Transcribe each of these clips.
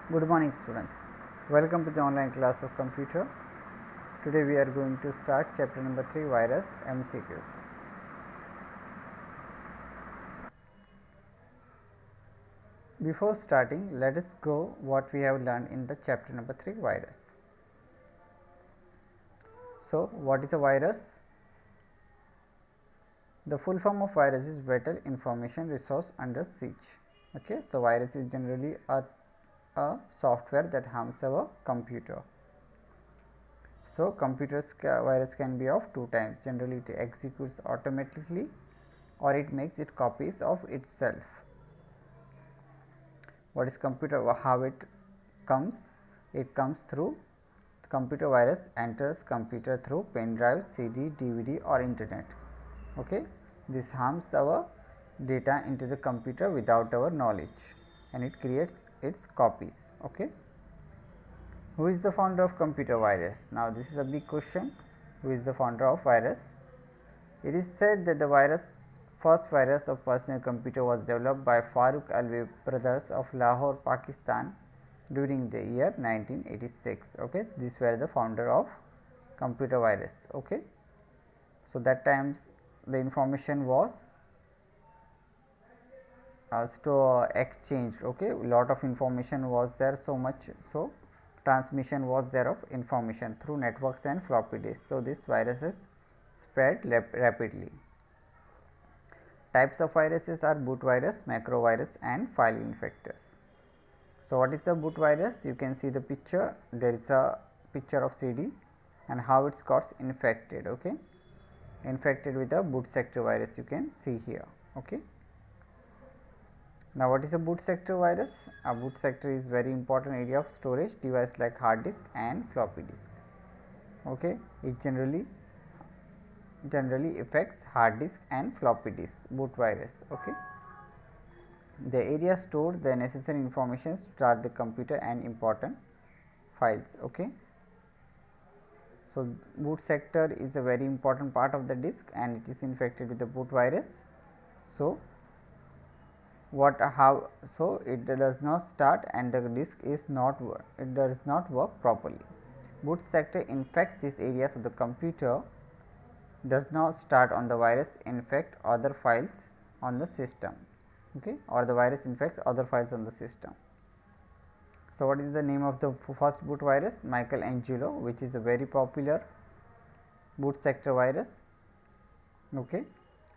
Good morning students, welcome to the online class of computer. Today we are going to start chapter number 3 virus MCQs. Before starting, let us go what we have learned in the chapter number 3 virus. So what is a virus? The full form of virus is Vital Information Resource Under Siege. Okay, so virus is generally a software that harms our computer. So virus can be of two types. Generally it executes automatically or it makes it copies of itself. What is computer? How it comes? It comes through computer virus enters computer through pen drive, CD, DVD or internet. Okay, this harms our data into the computer without our knowledge and it creates its copies. Okay. Who is the founder of computer virus? Now this is a big question. Who is the founder of virus? It is said that the first virus of personal computer was developed by Farooq Alvi brothers of Lahore, Pakistan during the year 1986. Okay, these were the founder of computer virus. Okay, so that times the information was exchanged. Okay, lot of information was there, so much so transmission was there of information through networks and floppy disks. So this viruses spread rapidly. Types of viruses are boot virus, macro virus and file infectors. So what is the boot virus? You can see the picture, there is a picture of CD and how it got infected. Okay, infected with a boot sector virus, you can see here. Okay. Now what is a boot sector virus? A boot sector is very important area of storage device like hard disk and floppy disk. Okay, it generally affects hard disk and floppy disk, boot virus. Okay, the area stored the necessary information to start the computer and important files. Okay, so boot sector is a very important part of the disk and it is infected with the boot virus. So so it does not start and the disk is not it does not work properly. Boot sector infects these areas of the computer, does not start on the virus infect other files on the system. Okay, or the virus infects other files on the system. So what is the name of the first boot virus? Michelangelo, which is a very popular boot sector virus. Okay,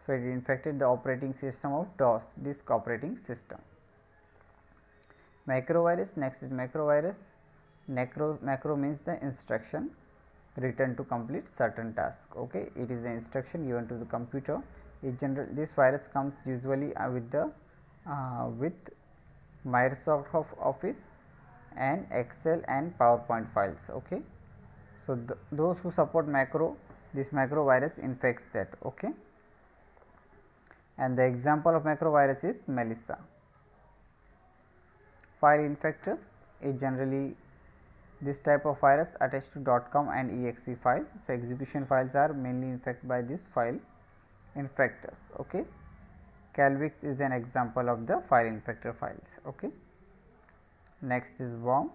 so it infected the operating system of DOS, disk operating system. Macro virus, next is macro virus. Macro means the instruction written to complete certain task. Okay, it is the instruction given to the computer. This virus comes usually with Microsoft Office and Excel and PowerPoint files. Okay, so those who support macro, this macro virus infects that. Okay, and the example of macro virus is Melissa. File infectors is generally this type of virus attached to .com and exe file. So execution files are mainly infected by this file infectors. Okay, Calvix is an example of the file infector files. Okay, next is worm.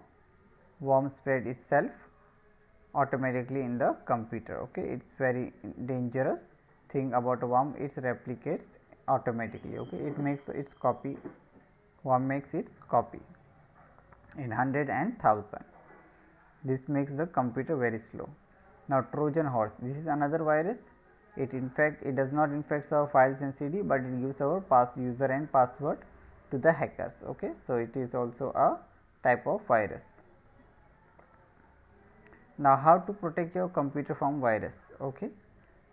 Worm spread itself automatically in the computer. Okay, it's very dangerous thing about a worm. It replicates automatically. Okay, it makes its copy. Worm makes its copy in 100 and 1000. This makes the computer very slow. Now Trojan horse, this is another virus. It does not infect our files and CD, but it gives our user and password to the hackers. Okay, so it is also a type of virus. Now how to protect your computer from virus? Okay,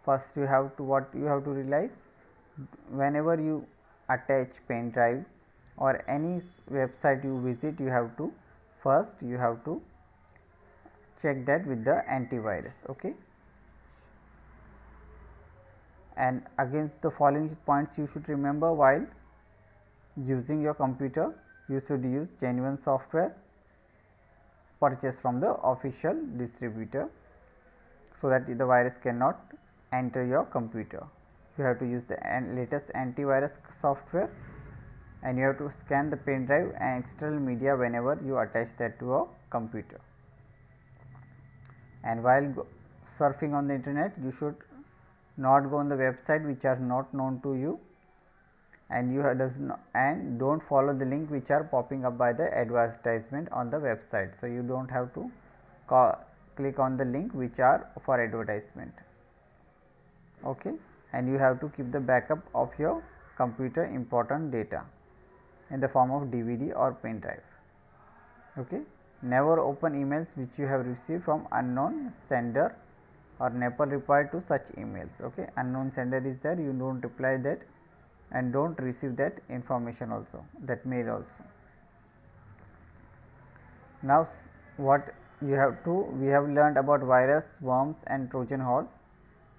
first you have to realize, whenever you attach pen drive or any website you visit, you have to check that with the antivirus. Okay, and against the following points you should remember while using your computer. You should use genuine software purchased from the official distributor, so that the virus cannot enter your computer. You have to use the latest antivirus software and you have to scan the pen drive and external media whenever you attach that to a computer. And while surfing on the internet, you should not go on the website which are not known to you, and you and don't follow the link which are popping up by the advertisement on the website. So, you do not have to click on the link which are for advertisement, okay. And you have to keep the backup of your computer important data in the form of DVD or pen drive, okay. Never open emails which you have received from unknown sender or never reply to such emails, okay. Unknown sender is there, you do not reply that and do not receive that information also, that mail also. Now, what you have to, we have learned about virus, worms and Trojan horse,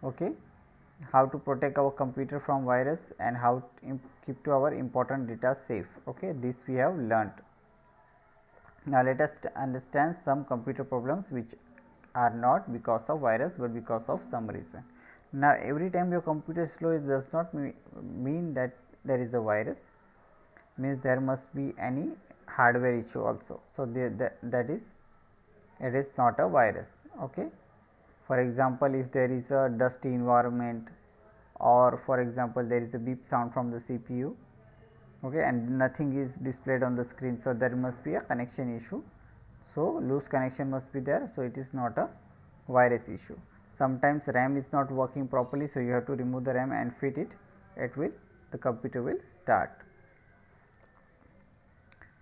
okay. How to protect our computer from virus and how to keep to our important data safe, okay. This we have learnt. Now, let us understand some computer problems which are not because of virus, but because of some reason. Now, every time your computer is slow, it does not mean that there is a virus, means there must be any hardware issue also. So, that is, it is not a virus, okay. For example, if there is a dusty environment, or for example, there is a beep sound from the CPU, okay, and nothing is displayed on the screen. So, there must be a connection issue. So, loose connection must be there. So, it is not a virus issue. Sometimes RAM is not working properly. So, you have to remove the RAM and fit it, the computer will start.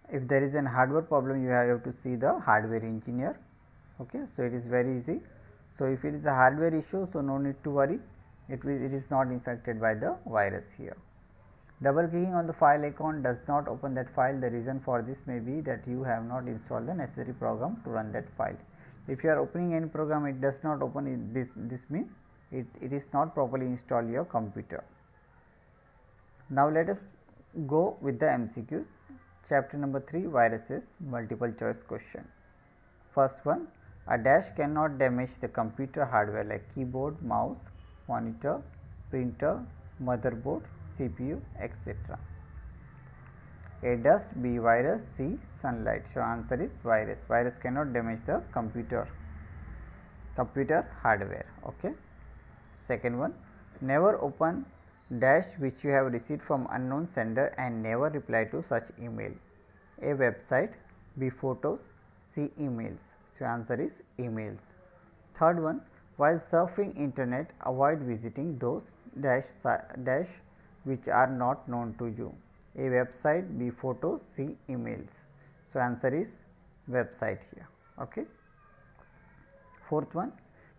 If there is an hardware problem, you have to see the hardware engineer, okay. So, it is very easy. So, if it is a hardware issue, so no need to worry, it is not infected by the virus here. Double clicking on the file icon does not open that file. The reason for this may be that you have not installed the necessary program to run that file. If you are opening any program, it does not open it, this means it is not properly installed your computer. Now, let us go with the MCQs. Chapter number 3, viruses, multiple choice question. First one, a dash cannot damage the computer hardware like keyboard, mouse, monitor, printer, motherboard, CPU, etc. A dust, B virus, C sunlight. So, answer is virus. Virus cannot damage the computer hardware, okay. Second one, never open dash which you have received from unknown sender and never reply to such email. A website, B photos, C emails. So, answer is emails. Third one, while surfing internet, avoid visiting those dash which are not known to you. A website, B photos, C emails. So, answer is website here, okay. Fourth one,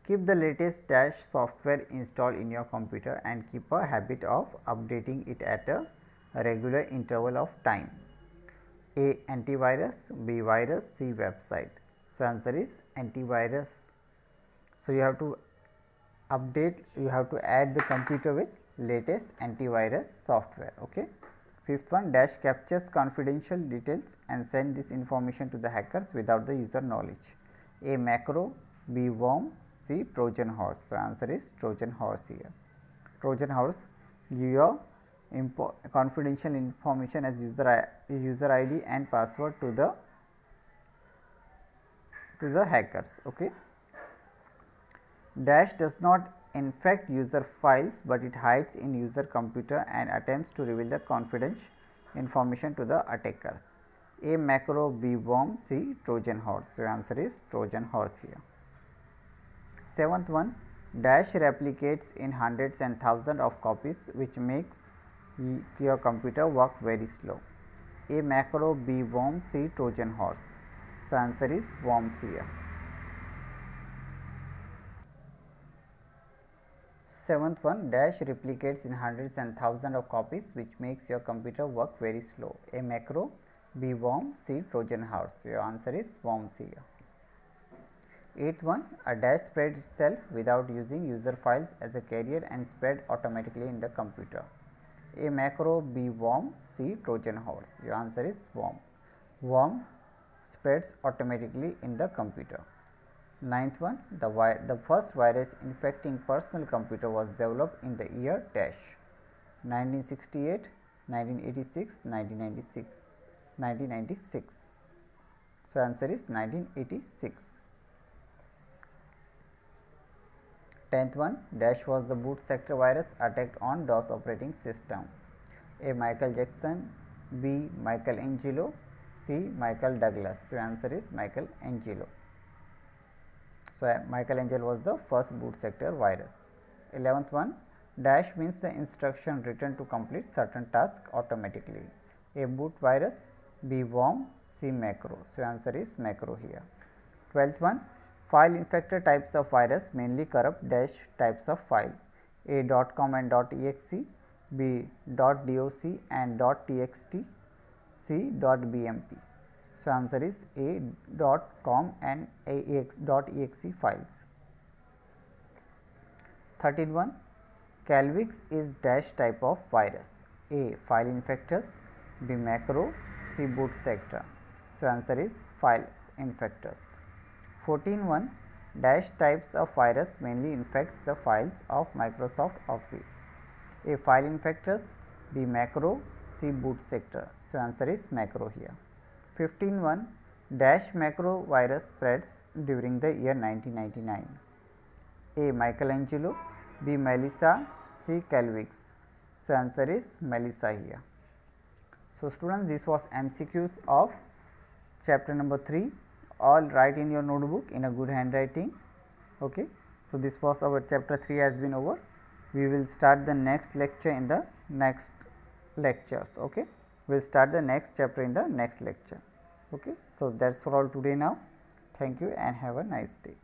keep the latest dash software installed in your computer and keep a habit of updating it at a regular interval of time. A antivirus, B virus, C website. So, answer is antivirus. So, you have to update, you have to add the computer with latest antivirus software, okay. Fifth one, dash captures confidential details and send this information to the hackers without the user knowledge. A macro, B worm, C Trojan horse. So, answer is Trojan horse here. Trojan horse give your confidential information as user ID and password to the hackers, okay. Dash does not infect user files, but it hides in user computer and attempts to reveal the confidential information to the attackers. A macro, B worm, C Trojan horse. So, answer is Trojan horse here. Seventh one, dash replicates in hundreds and thousands of copies, which makes your computer work very slow. A macro, B worm, C Trojan horse. So, answer is worms here. Seventh one, dash replicates in hundreds and thousands of copies, which makes your computer work very slow. A macro, B worm, C Trojan horse. Your answer is worms here. Eighth one, a dash spreads itself without using user files as a carrier and spread automatically in the computer. A macro, B worm, C Trojan horse. Your answer is worm. Worm spreads automatically in the computer. Ninth one, the first virus infecting personal computer was developed in the year dash 1968, 1986, 1996, 1996. So, answer is 1986. 10th one, dash was the boot sector virus attacked on DOS operating system. A. Michael Jackson, B. Michelangelo, C. Michael Douglas. So, answer is Michelangelo. So, Michelangelo was the first boot sector virus. 11th one, dash means the instruction written to complete certain task automatically. A. boot virus, B. worm, C. macro. So, answer is macro here. 12th one, file infector types of virus mainly corrupt dash types of file. A. .com and .exe, B. .doc and .txt, C. .bmp. So, answer is A. .com and .exe files. 13 Calvix is dash type of virus. A. file infectors, B. macro, C. boot sector. So, answer is file infectors. 14 dash types of virus mainly infects the files of Microsoft Office. A. file infectors, B. macro, C. boot sector. So, answer is macro here. 15 dash macro virus spreads during the year 1999. A. Michelangelo, B. Melissa, C. Calvix. So, answer is Melissa here. So, students, this was MCQs of chapter number 3. All write in your notebook in a good handwriting. Okay. So, this was our chapter 3 has been over. We will start the next lecture in the next lectures. Okay. We will start the next chapter in the next lecture. Okay. So, that is for all today now. Thank you and have a nice day.